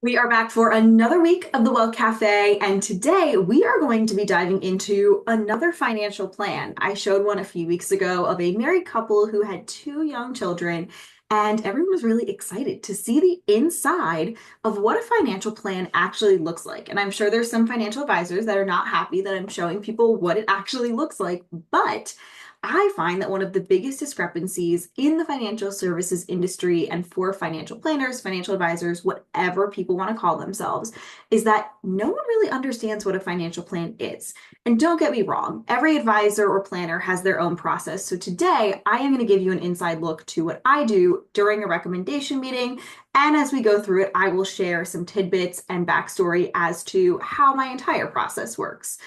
We are back for another week of the Wealth Cafe, and today we are going to be diving into another financial plan. I showed one a few weeks ago of a married couple who had two young children, and everyone was really excited to see the inside of what a financial plan actually looks like. And I'm sure there's some financial advisors that are not happy that I'm showing people what it actually looks like, but I find that one of the biggest discrepancies in the financial services industry and for financial planners, financial advisors, whatever people want to call themselves, is that no one really understands what a financial plan is. And don't get me wrong, every advisor or planner has their own process. So today I am going to give you an inside look to what I do during a recommendation meeting. And as we go through it, I will share some tidbits and backstory as to how my entire process works.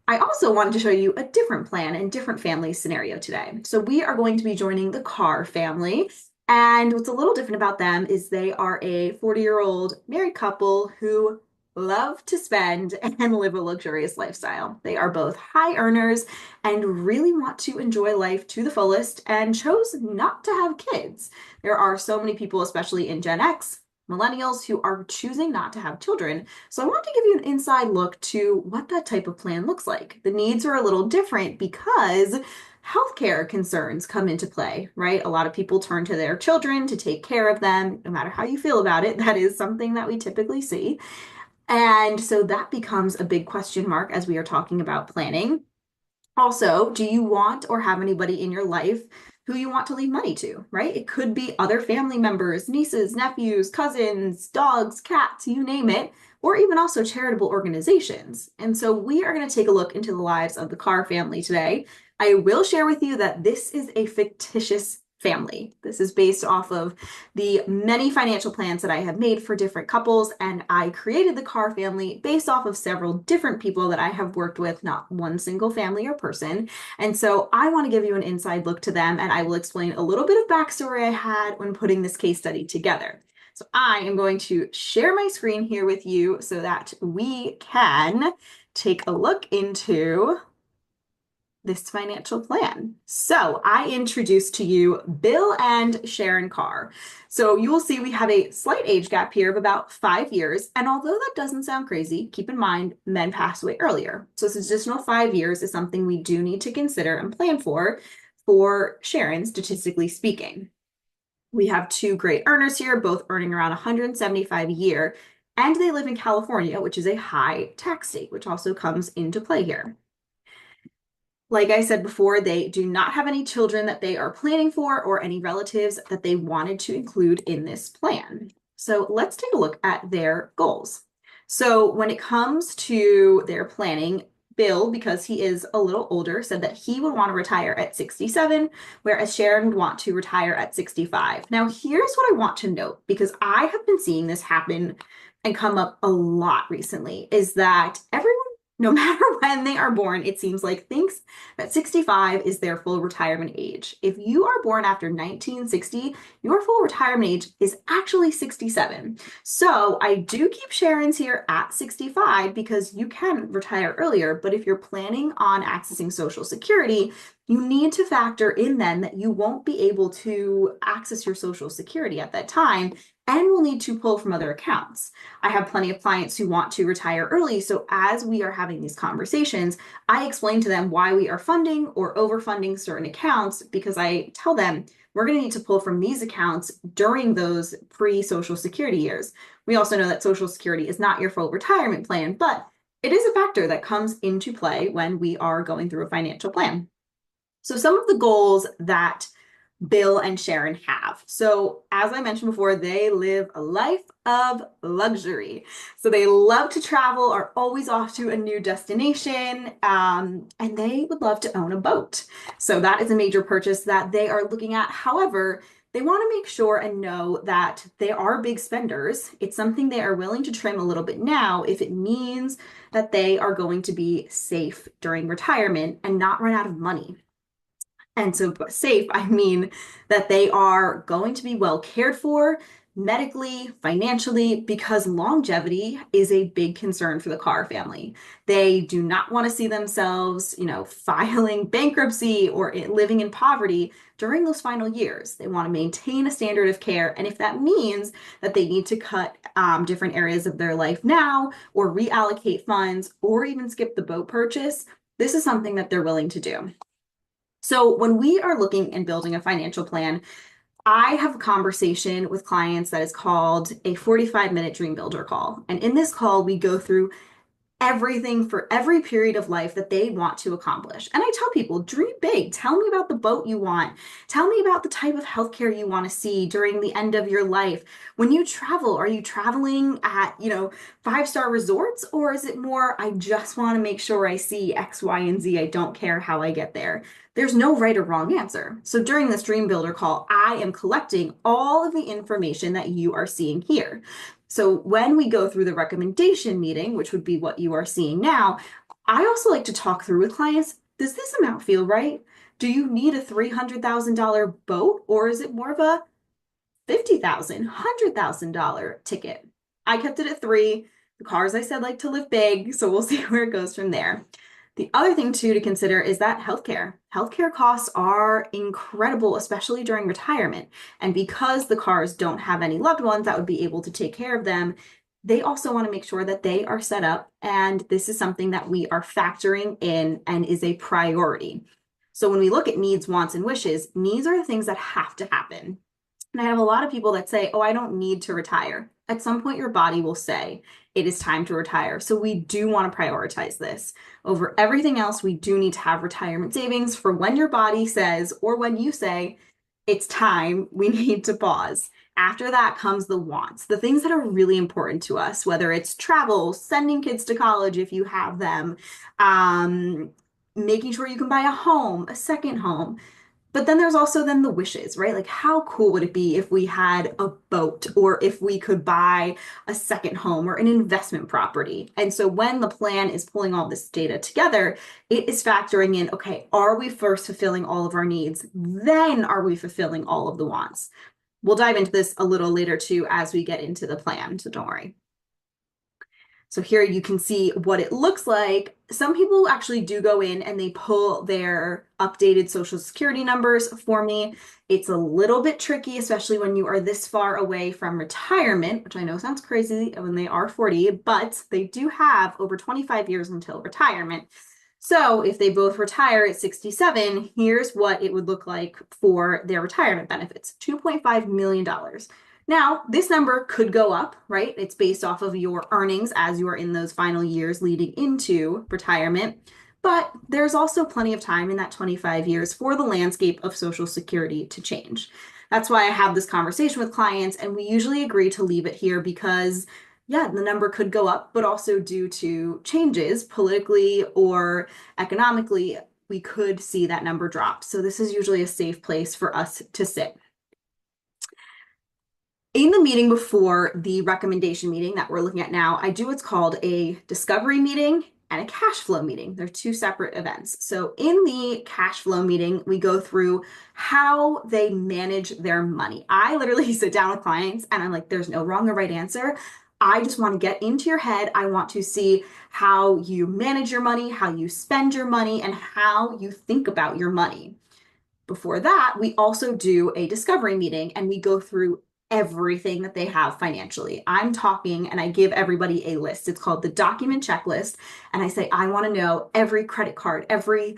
I also wanted to show you a different plan and different family scenario today. So we are going to be joining the Karr family. And what's a little different about them is they are a 40-year-old married couple who love to spend and live a luxurious lifestyle. They are both high earners and really want to enjoy life to the fullest and chose not to have kids. There are so many people, especially in Gen X, millennials, who are choosing not to have children. So I want to give you an inside look to what that type of plan looks like. The needs are a little different because healthcare concerns come into play, right? A lot of people turn to their children to take care of them, no matter how you feel about it. That is something that we typically see. And so that becomes a big question mark as we are talking about planning. Also, do you want or have anybody in your life who you want to leave money to, right? It could be other family members, nieces, nephews, cousins, dogs, cats, you name it, or even also charitable organizations. And so we are going to take a look into the lives of the Karr family today. I will share with you that this is a fictitious family. This is based off of the many financial plans that I have made for different couples, and I created the Karr family based off of several different people that I have worked with, not one single family or person. And so I want to give you an inside look to them, and I will explain a little bit of backstory I had when putting this case study together. So I am going to share my screen here with you so that we can take a look into this financial plan. So I introduced to you Bill and Sharon Karr. So you will see we have a slight age gap here of about 5 years. And although that doesn't sound crazy, keep in mind men pass away earlier. So this additional 5 years is something we do need to consider and plan for Sharon, statistically speaking. We have two great earners here, both earning around 175 a year, and they live in California, which is a high tax state, which also comes into play here. Like I said before, they do not have any children that they are planning for or any relatives that they wanted to include in this plan. So let's take a look at their goals. So when it comes to their planning, Bill, because he is a little older, said that he would want to retire at 67, whereas Sharon would want to retire at 65. Now, here's what I want to note, because I have been seeing this happen and come up a lot recently, is that everyone, no matter when they are born, it seems like thinks that 65 is their full retirement age. If you are born after 1960, your full retirement age is actually 67. So I do keep Sharon's here at 65 because you can retire earlier, but if you're planning on accessing Social Security, you need to factor in then that you won't be able to access your Social Security at that time and will need to pull from other accounts. I have plenty of clients who want to retire early, so as we are having these conversations, I explain to them why we are funding or overfunding certain accounts, because I tell them we're going to need to pull from these accounts during those pre-Social Security years. We also know that Social Security is not your full retirement plan, but it is a factor that comes into play when we are going through a financial plan. So some of the goals that Bill and Sharon have. So, as I mentioned before, they live a life of luxury. So, they love to travel, are always off to a new destination, and they would love to own a boat. So, that is a major purchase that they are looking at. However, they want to make sure and know that they are big spenders. It's something they are willing to trim a little bit now if it means that they are going to be safe during retirement and not run out of money. And so safe, I mean that they are going to be well cared for. medically, financially, because longevity is a big concern for the Karr family. They do not want to see themselves, filing bankruptcy or living in poverty during those final years. They want to maintain a standard of care. And if that means that they need to cut different areas of their life now or reallocate funds or even skip the boat purchase, this is something that they're willing to do. So when we are looking and building a financial plan, I have a conversation with clients that is called a 45-minute dream builder call. And in this call, we go through everything for every period of life that they want to accomplish. And I tell people, dream big. Tell me about the boat you want. Tell me about the type of healthcare you want to see during the end of your life. When you travel, are you traveling at, five-star resorts, or is it more, I just want to make sure I see X, Y, and Z. I don't care how I get there. There's no right or wrong answer. So during this dream builder call, I am collecting all of the information that you are seeing here. So when we go through the recommendation meeting, which would be what you are seeing now, I also like to talk through with clients, does this amount feel right? Do you need a $300,000 boat, or is it more of a $50,000, $100,000 ticket? I kept it at 3. The cars I said like to live big, so we'll see where it goes from there. The other thing too to consider is that healthcare. Healthcare costs are incredible, especially during retirement. And because the Karrs don't have any loved ones that would be able to take care of them, they also want to make sure that they are set up. And this is something that we are factoring in and is a priority. So when we look at needs, wants, and wishes, needs are the things that have to happen. And I have a lot of people that say, oh, I don't need to retire. At some point, your body will say it is time to retire. So we do want to prioritize this. Over everything else, we do need to have retirement savings for when your body says, or when you say, it's time, we need to pause. After that comes the wants, the things that are really important to us, whether it's travel, sending kids to college if you have them, making sure you can buy a home, a second home. But then there's also then the wishes, right? Like how cool would it be if we had a boat, or if we could buy a second home or an investment property? And so when the plan is pulling all this data together, it is factoring in, okay, are we first fulfilling all of our needs? Then are we fulfilling all of the wants? We'll dive into this a little later too as we get into the plan, so don't worry. So here you can see what it looks like. Some people actually do go in and they pull their updated social security numbers for me. It's a little bit tricky, especially when you are this far away from retirement, which I know sounds crazy when they are 40, but they do have over 25 years until retirement. So if they both retire at 67, here's what it would look like for their retirement benefits, $2.5 million. Now, this number could go up, right? It's based off of your earnings as you are in those final years leading into retirement. But there's also plenty of time in that 25 years for the landscape of Social Security to change. That's why I have this conversation with clients, and we usually agree to leave it here because, yeah, the number could go up, but also due to changes politically or economically, we could see that number drop. So this is usually a safe place for us to sit. In the meeting before the recommendation meeting that we're looking at now, I do what's called a discovery meeting and a cash flow meeting. They're two separate events. So in the cash flow meeting, we go through how they manage their money. I literally sit down with clients and I'm like, there's no wrong or right answer. I just want to get into your head. I want to see how you manage your money, how you spend your money, and how you think about your money. Before that, we also do a discovery meeting and we go through everything that they have financially. I'm talking and I give everybody a list. It's called the document checklist. And I say, I want to know every credit card, every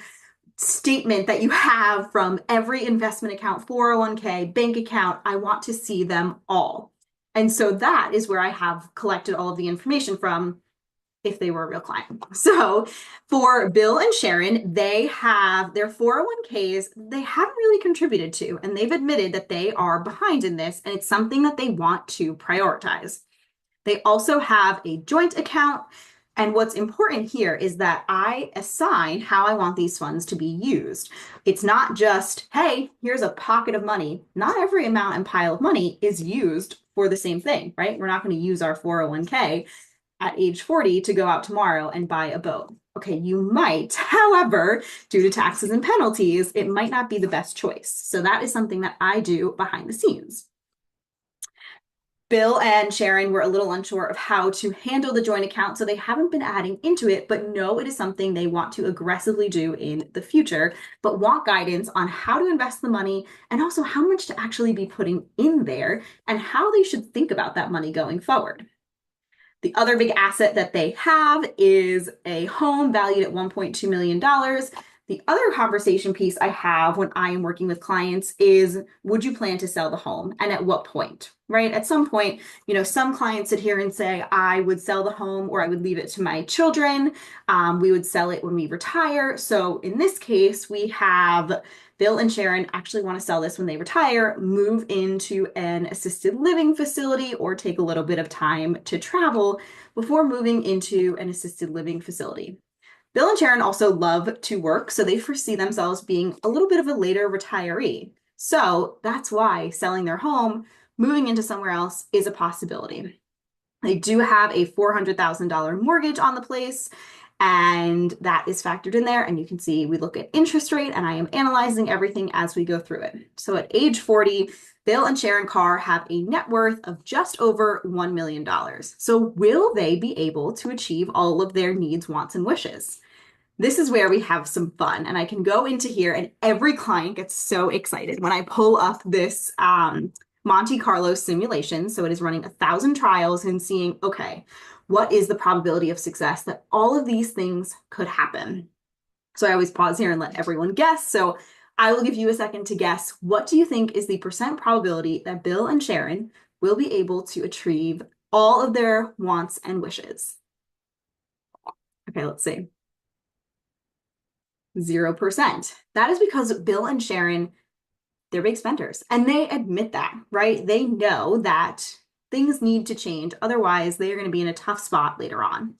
statement that you have from every investment account, 401k, bank account. I want to see them all. And so that is where I have collected all of the information from if they were a real client. So for Bill and Sharon, they have their 401ks they haven't really contributed to, and they've admitted that they are behind in this, and it's something that they want to prioritize. They also have a joint account, and what's important here is that I assign how I want these funds to be used. It's not just, hey, here's a pocket of money. Not every amount and pile of money is used for the same thing, right? We're not going to use our 401k at age 40 to go out tomorrow and buy a boat. Okay, you might, however, due to taxes and penalties, it might not be the best choice. So that is something that I do behind the scenes. Bill and Sharon were a little unsure of how to handle the joint account, so they haven't been adding into it, but know it is something they want to aggressively do in the future, but want guidance on how to invest the money and also how much to actually be putting in there and how they should think about that money going forward. The other big asset that they have is a home valued at $1.2 million. The other conversation piece I have when I am working with clients is, would you plan to sell the home and at what point, right? At some point, some clients sit here and say, I would sell the home or I would leave it to my children. We would sell it when we retire. So in this case, we have Bill and Sharon actually want to sell this when they retire, move into an assisted living facility, or take a little bit of time to travel before moving into an assisted living facility. Bill and Sharon also love to work, so they foresee themselves being a little bit of a later retiree. So that's why selling their home, moving into somewhere else is a possibility. They do have a $400,000 mortgage on the place, and that is factored in there. And you can see we look at interest rate, and I am analyzing everything as we go through it. So at age 40, Bill and Sharon Karr have a net worth of just over $1 million. So will they be able to achieve all of their needs, wants, and wishes? This is where we have some fun, and I can go into here and every client gets so excited when I pull up this Monte Carlo simulation. So it is running 1,000 trials and seeing, okay, what is the probability of success that all of these things could happen? So I always pause here and let everyone guess. So I will give you a second to guess. What do you think is the percent probability that Bill and Sharon will be able to achieve all of their wants and wishes? Okay, let's see. 0%. That is because Bill and Sharon, they're big spenders and they admit that, right? They know that things need to change. Otherwise, they are going to be in a tough spot later on.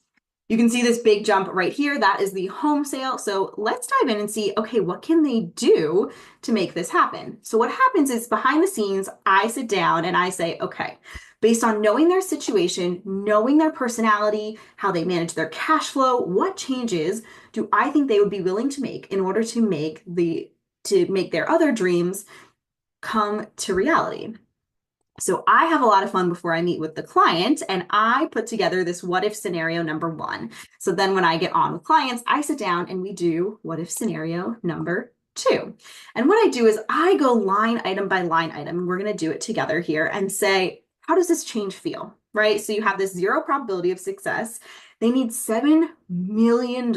You can see this big jump right here. That is the home sale. So let's dive in and see, okay, what can they do to make this happen? So what happens is behind the scenes, I sit down and I say, okay, based on knowing their situation, knowing their personality, how they manage their cash flow, what changes do I think they would be willing to make in order to make their other dreams come to reality? So I have a lot of fun before I meet with the client, and I put together this what if scenario number 1. So then when I get on with clients, I sit down and we do what if scenario number 2. And what I do is I go line item by line item, and we're going to do it together here and say, how does this change feel, right? So you have this 0 probability of success. They need $7 million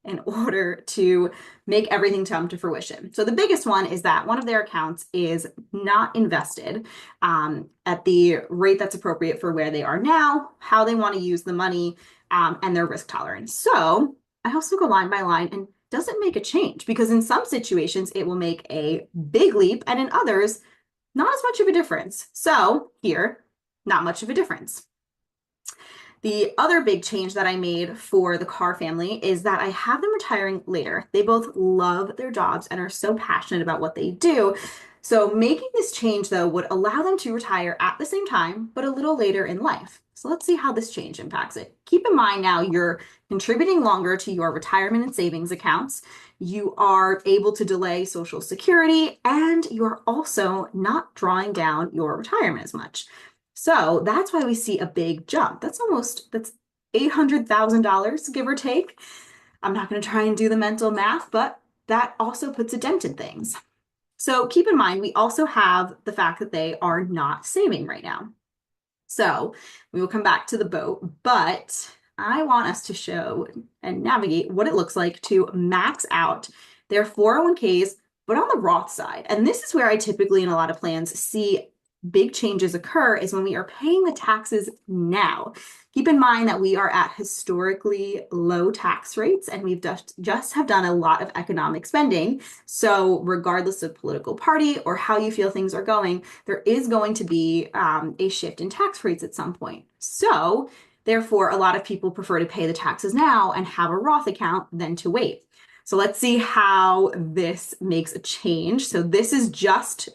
in order to make everything come to fruition. So the biggest one is that one of their accounts is not invested at the rate that's appropriate for where they are now, how they want to use the money, and their risk tolerance. So I also go line by line and doesn't make a change, because in some situations it will make a big leap, and in others, not as much of a difference. So here, not much of a difference. The other big change that I made for the Karr family is that I have them retiring later. They both love their jobs and are so passionate about what they do. So making this change, though, would allow them to retire at the same time, but a little later in life. So let's see how this change impacts it. Keep in mind now you're contributing longer to your retirement and savings accounts. You are able to delay Social Security, and you're also not drawing down your retirement as much. So that's why we see a big jump. That's $800,000, give or take. I'm not going to try and do the mental math, but that also puts a dent in things. So keep in mind, we also have the fact that they are not saving right now. So we will come back to the boat, but I want us to show and navigate what it looks like to max out their 401ks, but on the Roth side. And this is where I typically, in a lot of plans, see big changes occur is when we are paying the taxes now. Keep in mind that we are at historically low tax rates, and we've just have done a lot of economic spending. So regardless of political party or how you feel things are going, there is going to be a shift in tax rates at some point. So therefore, a lot of people prefer to pay the taxes now and have a Roth account than to wait. So let's see how this makes a change. So this is just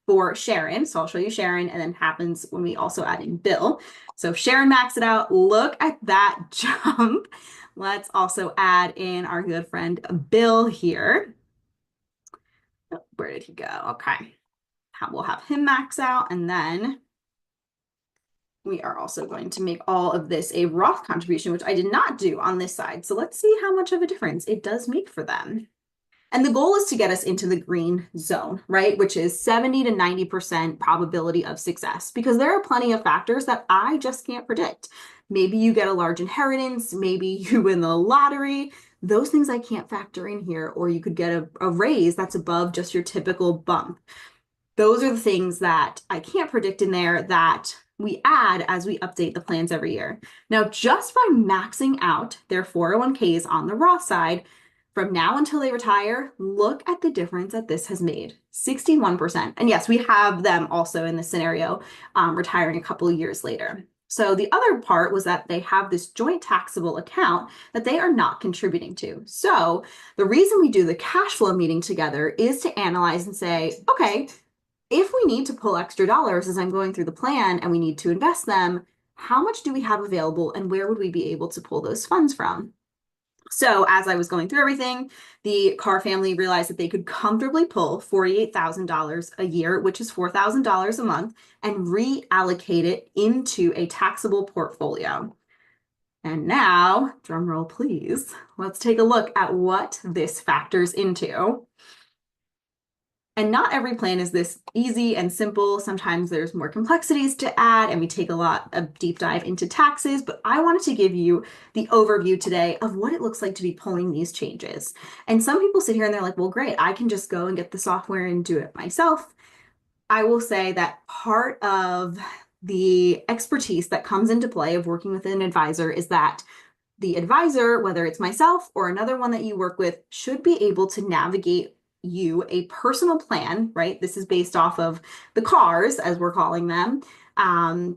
for Sharon. So I'll show you Sharon, and then happens when we also add in Bill. So Sharon maxed it out. Look at that jump. Let's also add in our good friend Bill here. Oh, where did he go? Okay. We'll have him max out, and then We are also going to make all of this a Roth contribution, which I did not do on this side. So let's see how much of a difference it does make for them. And the goal is to get us into the green zone, right? Which is 70 to 90% probability of success, because there are plenty of factors that I just can't predict. Maybe you get a large inheritance, maybe you win the lottery. Those things I can't factor in here, or you could get a raise that's above just your typical bump. Those are the things that I can't predict in there that we add as we update the plans every year. Now, just by maxing out their 401ks on the Roth side, from now until they retire, look at the difference that this has made. 61%. And yes, we have them also in this scenario retiring a couple of years later. So the other part was that they have this joint taxable account that they are not contributing to. So the reason we do the cash flow meeting together is to analyze and say, okay, if we need to pull extra dollars as I'm going through the plan and we need to invest them, how much do we have available and where would we be able to pull those funds from? So as I was going through everything, the Karr family realized that they could comfortably pull $48,000 a year, which is $4,000 a month, and reallocate it into a taxable portfolio. And now, drum roll please, let's take a look at what this factors into. And not every plan is this easy and simple. Sometimes there's more complexities to add, and we take a lot of deep dive into taxes, but I wanted to give you the overview today of what it looks like to be pulling these changes. And some people sit here and they're like, well, great, I can just go and get the software and do it myself. I will say that part of the expertise that comes into play of working with an advisor is that the advisor, whether it's myself or another one that you work with, should be able to navigate you a personal plan, right? This is based off of the Karrs, as we're calling them, and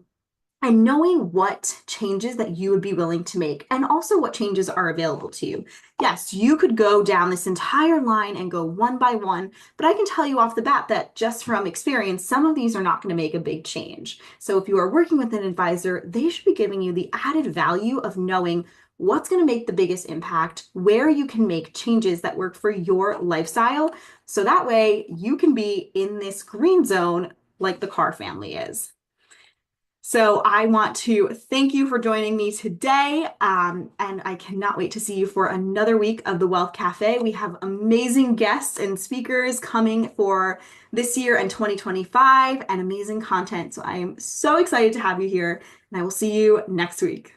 knowing what changes that you would be willing to make and also what changes are available to you. Yes, you could go down this entire line and go one by one, but I can tell you off the bat that just from experience, some of these are not going to make a big change. So if you are working with an advisor, they should be giving you the added value of knowing what's going to make the biggest impact, where you can make changes that work for your lifestyle. So that way you can be in this green zone like the Karr family is. So I want to thank you for joining me today, and I cannot wait to see you for another week of the Wealth Cafe. We have amazing guests and speakers coming for this year and 2025 and amazing content. So I am so excited to have you here, and I will see you next week.